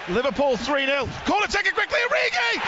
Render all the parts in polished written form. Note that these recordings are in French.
Liverpool 3-0. Corner taken quickly, Origi!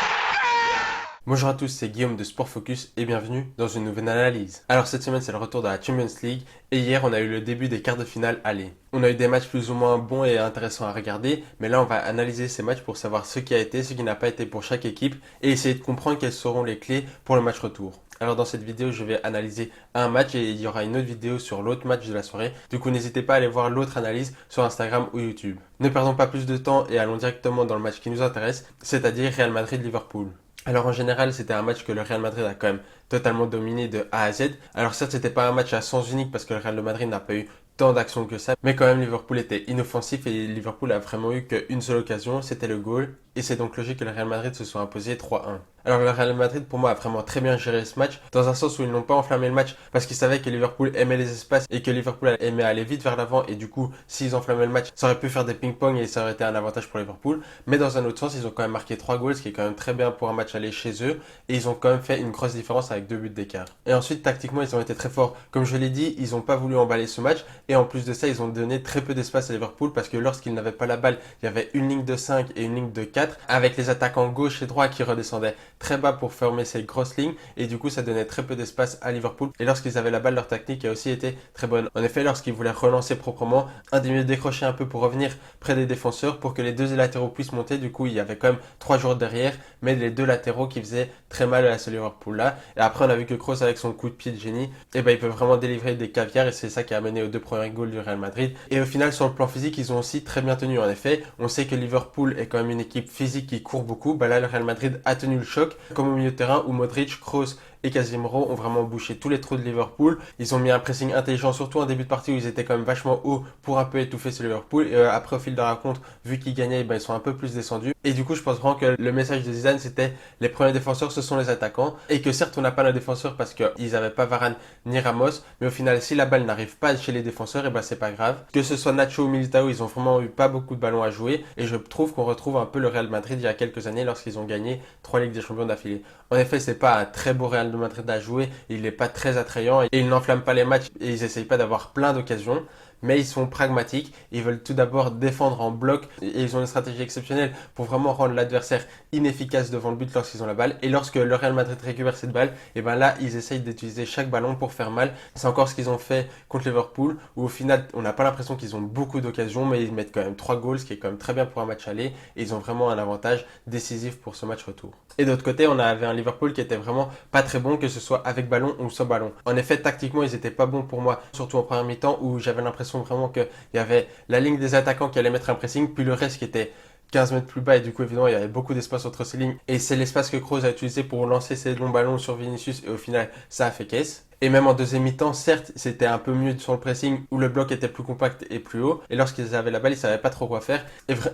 Bonjour à tous, c'est Guillaume de Sport Focus et bienvenue dans une nouvelle analyse. Alors cette semaine c'est le retour de la Champions League et hier on a eu le début des quarts de finale aller. On a eu des matchs plus ou moins bons et intéressants à regarder, mais là on va analyser ces matchs pour savoir ce qui a été, ce qui n'a pas été pour chaque équipe et essayer de comprendre quelles seront les clés pour le match retour. Alors dans cette vidéo je vais analyser un match et il y aura une autre vidéo sur l'autre match de la soirée. Du coup n'hésitez pas à aller voir l'autre analyse sur Instagram ou YouTube. Ne perdons pas plus de temps et allons directement dans le match qui nous intéresse, c'est-à-dire Real Madrid-Liverpool. Alors en général, c'était un match que le Real Madrid a quand même totalement dominé de A à Z. Alors certes, c'était pas un match à sens unique parce que le Real Madrid n'a pas eu tant d'actions que ça, mais quand même Liverpool était inoffensif et Liverpool a vraiment eu qu'une seule occasion, c'était le goal. Et c'est donc logique que le Real Madrid se soit imposé 3-1. Alors le Real Madrid pour moi a vraiment très bien géré ce match, dans un sens où ils n'ont pas enflammé le match parce qu'ils savaient que Liverpool aimait les espaces et que Liverpool aimait aller vite vers l'avant et du coup s'ils enflammaient le match ça aurait pu faire des ping-pong et ça aurait été un avantage pour Liverpool. Mais dans un autre sens ils ont quand même marqué 3 goals, ce qui est quand même très bien pour un match aller chez eux et ils ont quand même fait une grosse différence avec 2 buts d'écart. Et ensuite tactiquement ils ont été très forts, comme je l'ai dit ils n'ont pas voulu emballer ce match et en plus de ça ils ont donné très peu d'espace à Liverpool parce que lorsqu'ils n'avaient pas la balle il y avait une ligne de 5 et une ligne de 4 avec les attaquants gauche et droit qui redescendaient très bas pour former ces grosses lignes et du coup ça donnait très peu d'espace à Liverpool et lorsqu'ils avaient la balle leur tactique a aussi été très bonne. En effet lorsqu'ils voulaient relancer proprement, un des mieux décrocher un peu pour revenir près des défenseurs pour que les deux latéraux puissent monter, du coup il y avait quand même 3 joueurs derrière mais les deux latéraux qui faisaient très mal à ce Liverpool là et après on a vu que Kroos avec son coup de pied de génie et ben il peut vraiment délivrer des caviars et c'est ça qui a mené aux 2 premiers goals du Real Madrid et au final sur le plan physique ils ont aussi très bien tenu. En effet on sait que Liverpool est quand même une équipe physique qui court beaucoup, bah là le Real Madrid a tenu le choc comme au milieu de terrain où Modric, Kroos et Casemiro ont vraiment bouché tous les trous de Liverpool. Ils ont mis un pressing intelligent, surtout en début de partie où ils étaient quand même vachement hauts pour un peu étouffer ce Liverpool. Et après, au fil de la rencontre, vu qu'ils gagnaient, ben, ils sont un peu plus descendus. Et du coup, je pense vraiment que le message de Zidane, c'était les premiers défenseurs, ce sont les attaquants. Et que certes, on n'a pas nos défenseurs parce qu'ils n'avaient pas Varane ni Ramos. Mais au final, si la balle n'arrive pas chez les défenseurs, et ben c'est pas grave. Que ce soit Nacho ou Militao, ils ont vraiment eu pas beaucoup de ballons à jouer. Et je trouve qu'on retrouve un peu le Real Madrid il y a quelques années lorsqu'ils ont gagné 3 Ligues des Champions d'affilée. En effet, c'est pas un très beau Real Madrid à jouer, il n'est pas très attrayant et ils n'enflamment pas les matchs et ils essayent pas d'avoir plein d'occasions. Mais ils sont pragmatiques, ils veulent tout d'abord défendre en bloc et ils ont une stratégie exceptionnelle pour vraiment rendre l'adversaire inefficace devant le but lorsqu'ils ont la balle. Et lorsque le Real Madrid récupère cette balle, et ben là ils essayent d'utiliser chaque ballon pour faire mal. C'est encore ce qu'ils ont fait contre Liverpool où au final on n'a pas l'impression qu'ils ont beaucoup d'occasions mais ils mettent quand même 3 goals, ce qui est quand même très bien pour un match aller et ils ont vraiment un avantage décisif pour ce match retour. Et d'autre côté on avait un Liverpool qui était vraiment pas très bon, que ce soit avec ballon ou sans ballon. En effet tactiquement ils étaient pas bons pour moi, surtout en première mi-temps où j'avais l'impression vraiment qu'il y avait la ligne des attaquants qui allait mettre un pressing, puis le reste qui était 15 mètres plus bas et du coup évidemment il y avait beaucoup d'espace entre ces lignes et c'est l'espace que Kroos a utilisé pour lancer ses longs ballons sur Vinicius et au final ça a fait caisse. Et même en deuxième mi-temps, certes, c'était un peu mieux sur le pressing où le bloc était plus compact et plus haut. Et lorsqu'ils avaient la balle, ils savaient pas trop quoi faire.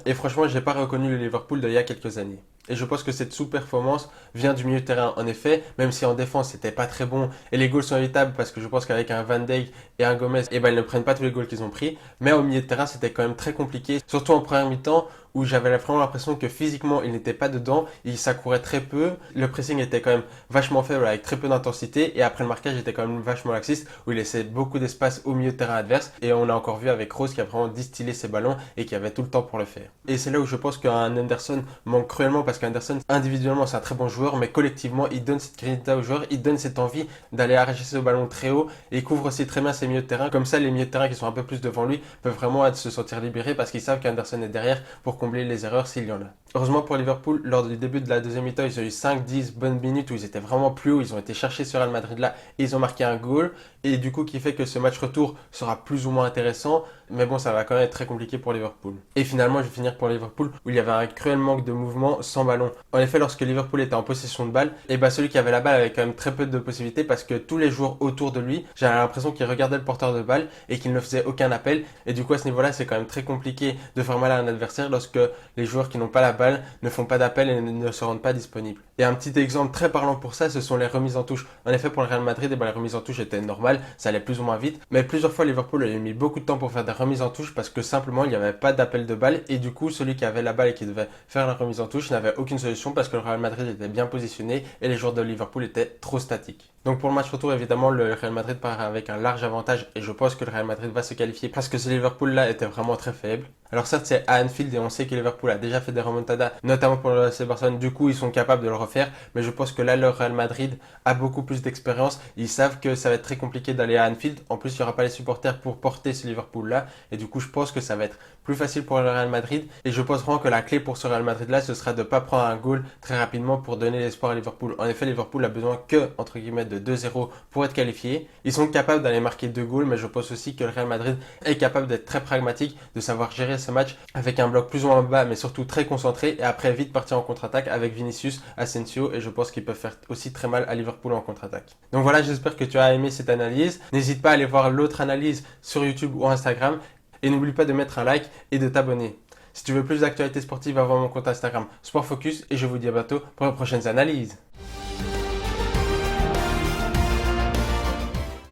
Et franchement, j'ai pas reconnu le Liverpool d'il y a quelques années. Et je pense que cette sous-performance vient du milieu de terrain. En effet, même si en défense c'était pas très bon et les goals sont évitables parce que je pense qu'avec un Van Dijk et un Gomez, eh ben ils ne prennent pas tous les goals qu'ils ont pris. Mais au milieu de terrain, c'était quand même très compliqué, surtout en première mi-temps où j'avais vraiment l'impression que physiquement il n'était pas dedans, ça courait très peu, le pressing était quand même vachement faible avec très peu d'intensité et après le marquage était quand même vachement laxiste où il laissait beaucoup d'espace au milieu de terrain adverse et on a encore vu avec Kroos qui a vraiment distillé ses ballons et qui avait tout le temps pour le faire. Et c'est là où je pense qu'un Henderson manque cruellement parce qu'Henderson individuellement c'est un très bon joueur mais collectivement il donne cette crédibilité aux joueurs, il donne cette envie d'aller arracher ce ballon très haut et il couvre aussi très bien ses milieux de terrain, comme ça les milieux de terrain qui sont un peu plus devant lui peuvent vraiment se sentir libérés parce qu'ils savent qu'Henderson est derrière pour combler les erreurs s'il y en a. Heureusement pour Liverpool, lors du début de la deuxième mi-temps, ils ont eu 5-10 bonnes minutes où ils étaient vraiment plus hauts, ils ont été chercher sur Real Madrid là et ils ont marqué un goal et du coup qui fait que ce match retour sera plus ou moins intéressant mais bon ça va quand même être très compliqué pour Liverpool. Et finalement je vais finir pour Liverpool où il y avait un cruel manque de mouvement sans ballon. En effet lorsque Liverpool était en possession de balle, et bah celui qui avait la balle avait quand même très peu de possibilités parce que tous les joueurs autour de lui, j'avais l'impression qu'ils regardaient le porteur de balle et qu'ils ne faisaient aucun appel et du coup à ce niveau là c'est quand même très compliqué de faire mal à un adversaire lorsque les joueurs qui n'ont pas la balle ne font pas d'appel et ne se rendent pas disponibles. Et un petit exemple très parlant pour ça, ce sont les remises en touche. En effet, pour le Real Madrid, les remises en touche étaient normales, ça allait plus ou moins vite. Mais plusieurs fois, Liverpool a mis beaucoup de temps pour faire des remises en touche parce que simplement, il n'y avait pas d'appel de balle. Et du coup, celui qui avait la balle et qui devait faire la remise en touche n'avait aucune solution parce que le Real Madrid était bien positionné et les joueurs de Liverpool étaient trop statiques. Donc pour le match retour, évidemment, le Real Madrid part avec un large avantage et je pense que le Real Madrid va se qualifier parce que ce Liverpool-là était vraiment très faible. Alors certes c'est à Anfield et on sait que Liverpool a déjà fait des remontadas, notamment pour le FC Barcelone, du coup ils sont capables de le refaire, mais je pense que là le Real Madrid a beaucoup plus d'expérience, ils savent que ça va être très compliqué d'aller à Anfield, en plus il n'y aura pas les supporters pour porter ce Liverpool là, et du coup je pense que ça va être plus facile pour le Real Madrid, et je pense vraiment que la clé pour ce Real Madrid là ce sera de ne pas prendre un goal très rapidement pour donner l'espoir à Liverpool. En effet Liverpool a besoin que, entre guillemets, de 2-0 pour être qualifié, ils sont capables d'aller marquer 2 goals, mais je pense aussi que le Real Madrid est capable d'être très pragmatique, de savoir gérer ce match avec un bloc plus ou moins bas mais surtout très concentré et après vite partir en contre-attaque avec Vinicius, Asensio et je pense qu'ils peuvent faire aussi très mal à Liverpool en contre-attaque. Donc voilà, j'espère que tu as aimé cette analyse. N'hésite pas à aller voir l'autre analyse sur YouTube ou Instagram et n'oublie pas de mettre un like et de t'abonner. Si tu veux plus d'actualités sportives, va voir mon compte Instagram Sport Focus et je vous dis à bientôt pour les prochaines analyses.